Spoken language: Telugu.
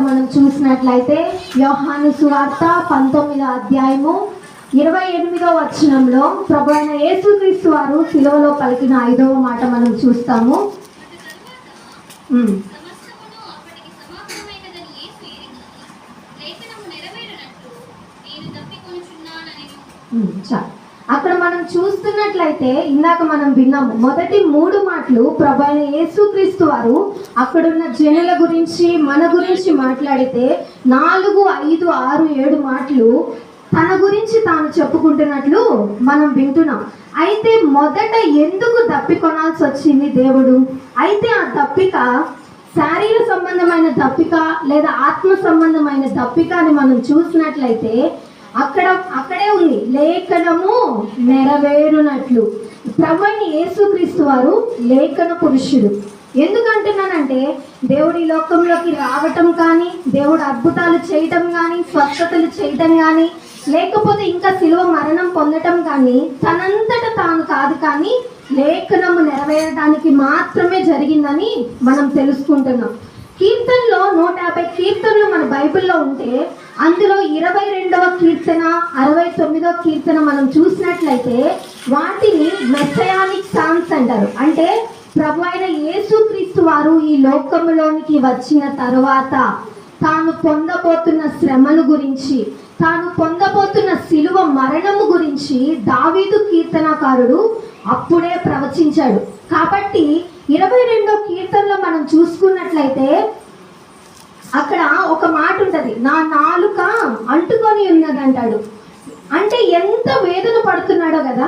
మనం చూసినట్లయితే యోహాను సువార్త 19వ అధ్యాయము 28వ వచనంలో ప్రభు అయిన యేసుక్రీస్తు వారు శిలువలో పలికిన 5వ మాట మనం చూస్తాము. అక్కడ మనం చూస్తున్నట్లయితే ఇందాక మనం విన్నాము, మొదటి 3 మాటలు ప్రభు అయిన యేసుక్రీస్తు వారు అక్కడున్న జనుల గురించి మన గురించి మాట్లాడితే 4, 5, 6, 7 మాటలు తన గురించి తాను చెప్పుకుంటున్నట్లు మనం వింటున్నాం. అయితే మొదట ఎందుకు దప్పికొనాల్సి వచ్చింది దేవుడు? అయితే ఆ దప్పిక శారీర సంబంధమైన లేదా ఆత్మ సంబంధమైన దప్పిక అని మనం చూసినట్లయితే అక్కడే ఉంది, లేఖనము నెరవేరునట్లు. ప్రభువైన యేసుక్రీస్తు వారు లేఖన పురుషుడు. ఎందుకంటున్నానంటే దేవుడి లోకంలోకి రావటం కానీ, దేవుడు అద్భుతాలు చేయటం కానీ, స్వస్థతలు చేయటం కానీ, లేకపోతే ఇంకా శిలువ మరణం పొందటం కానీ తనంతట తాను కాదు, కానీ లేఖనము నెరవేరడానికి మాత్రమే జరిగిందని మనం తెలుసుకుంటున్నాం. కీర్తనలో 150 కీర్తనలు మన బైబిల్లో ఉంటే అందులో 22వ కీర్తన, 69వ కీర్తన మనం చూసినట్లయితే వాటిని మెస్సయానిక్ సాంగ్స్ అంటారు. అంటే ప్రభు అయిన యేసుక్రీస్తు వారు ఈ లోకంలోనికి వచ్చిన తరువాత తాను పొందబోతున్న శ్రమను గురించి, తాను పొందబోతున్న శిలువ మరణము గురించి దావీదు కీర్తనకారుడు అప్పుడే ప్రవచించాడు. కాబట్టి 22వ కీర్తనలో మనం చూసుకున్నట్లయితే అక్కడ ఒక మాట ఉంటది, నా నాలుక అంటుకొని ఉన్నది అంటాడు. అంటే ఎంత వేదన పడుతున్నాడో కదా.